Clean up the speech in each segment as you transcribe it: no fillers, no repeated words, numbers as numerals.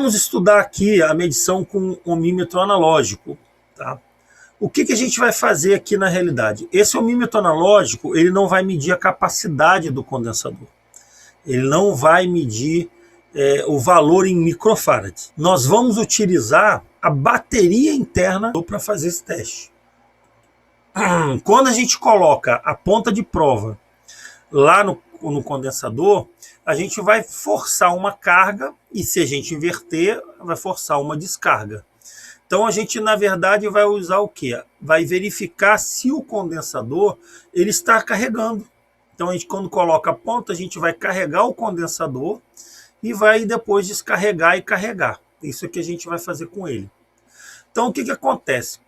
Vamos estudar aqui a medição com ohmímetro analógico. Tá? O que a gente vai fazer aqui na realidade? Esse ohmímetro analógico ele não vai medir a capacidade do condensador. Ele não vai medir o valor em microfarad. Nós vamos utilizar a bateria interna para fazer esse teste. Quando a gente coloca a ponta de prova lá no condensador, a gente vai forçar uma carga e se a gente inverter, vai forçar uma descarga. Então a gente na verdade vai usar o quê? Vai verificar se o condensador ele está carregando. Então a gente quando coloca a ponta, a gente vai carregar o condensador e vai depois descarregar e carregar. Isso é que a gente vai fazer com ele. Então o que acontece?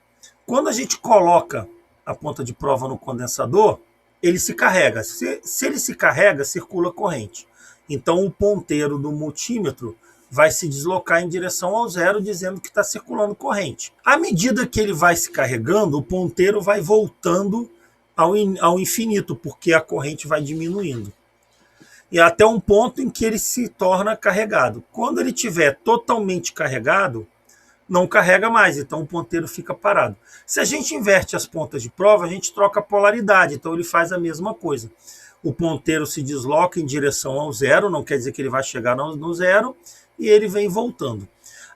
Quando a gente coloca a ponta de prova no condensador, ele se carrega. Se ele se carrega, circula corrente. Então o ponteiro do multímetro vai se deslocar em direção ao zero, dizendo que está circulando corrente. À medida que ele vai se carregando, o ponteiro vai voltando ao infinito, porque a corrente vai diminuindo. E até um ponto em que ele se torna carregado. Quando ele estiver totalmente carregado, não carrega mais, então o ponteiro fica parado. Se a gente inverte as pontas de prova, a gente troca a polaridade, então ele faz a mesma coisa. O ponteiro se desloca em direção ao zero, não quer dizer que ele vai chegar no zero, e ele vem voltando.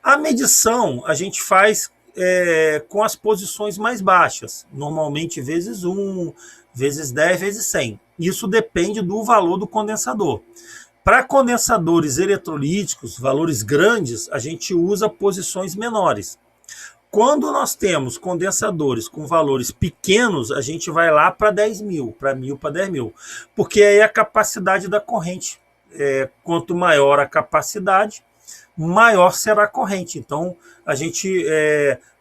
A medição a gente faz com as posições mais baixas, normalmente vezes 1, vezes 10, vezes 100. Isso depende do valor do condensador. Para condensadores eletrolíticos, valores grandes, a gente usa posições menores. Quando nós temos condensadores com valores pequenos, a gente vai lá para 10 mil, para 1000, para 10 mil. Porque aí a capacidade da corrente. Quanto maior a capacidade, maior será a corrente. Então, a gente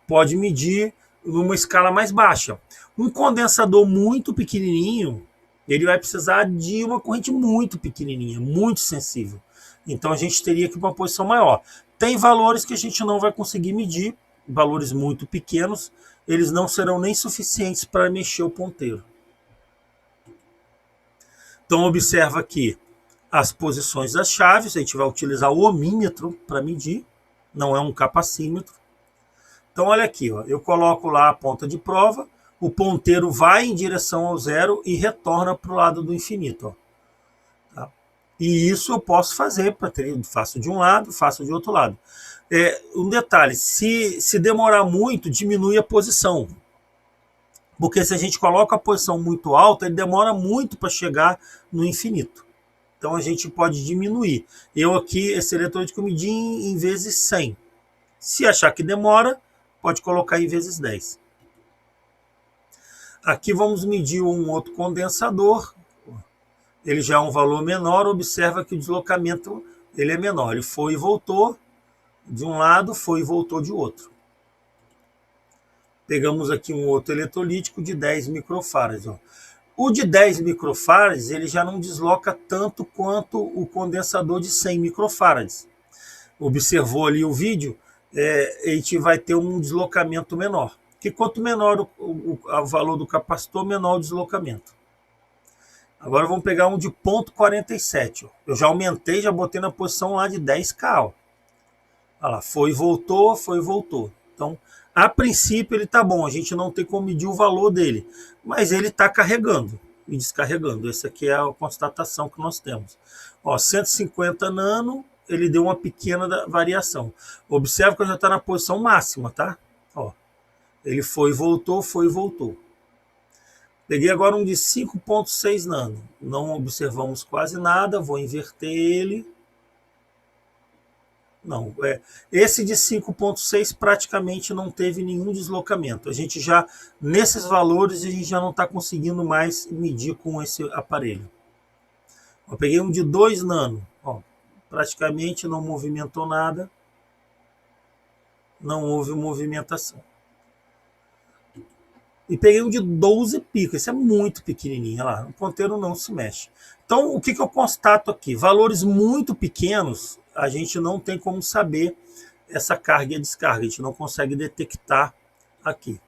pode medir numa escala mais baixa. Um condensador muito pequenininho, ele vai precisar de uma corrente muito pequenininha, muito sensível. Então a gente teria que ir para uma posição maior. Tem valores que a gente não vai conseguir medir, valores muito pequenos, eles não serão nem suficientes para mexer o ponteiro. Então observa aqui as posições das chaves, a gente vai utilizar o ohmímetro para medir, não é um capacímetro. Então olha aqui, ó, eu coloco lá a ponta de prova, o ponteiro vai em direção ao zero e retorna para o lado do infinito. Ó. Tá? E isso eu posso fazer, faço de um lado, faço de outro lado. Um detalhe, se demorar muito, diminui a posição. Porque se a gente coloca a posição muito alta, ele demora muito para chegar no infinito. Então a gente pode diminuir. Eu aqui, esse eletrolítico eu medi em vezes 100. Se achar que demora, pode colocar em vezes 10. Aqui vamos medir um outro condensador. Ele já é um valor menor. Observa que o deslocamento ele é menor. Ele foi e voltou de um lado, foi e voltou de outro. Pegamos aqui um outro eletrolítico de 10 microfarads. Ó. O de 10 microfarads ele já não desloca tanto quanto o condensador de 100 microfarads. Observou ali o vídeo? A gente vai ter um deslocamento menor. Porque quanto menor o valor do capacitor, menor o deslocamento. Agora vamos pegar um de 0,47. Ó. Eu já aumentei, já botei na posição lá de 10K. Ó. Olha lá, foi e voltou, foi e voltou. Então, a princípio ele está bom, a gente não tem como medir o valor dele, mas ele está carregando e descarregando. Essa aqui é a constatação que nós temos. Ó, 150 nano, ele deu uma pequena variação. Observe que já está na posição máxima, tá? Ó, ele foi e voltou, foi e voltou. Peguei agora um de 5,6 nano. Não observamos quase nada, vou inverter ele. Não, esse de 5,6 praticamente não teve nenhum deslocamento. A gente já, nesses valores, a gente já não está conseguindo mais medir com esse aparelho. Eu peguei um de 2 nano, ó, praticamente não movimentou nada, não houve movimentação. E peguei um de 12 pico, esse é muito pequenininho, olha lá, o ponteiro não se mexe. Então, o que eu constato aqui? Valores muito pequenos, a gente não tem como saber essa carga e a descarga, a gente não consegue detectar aqui.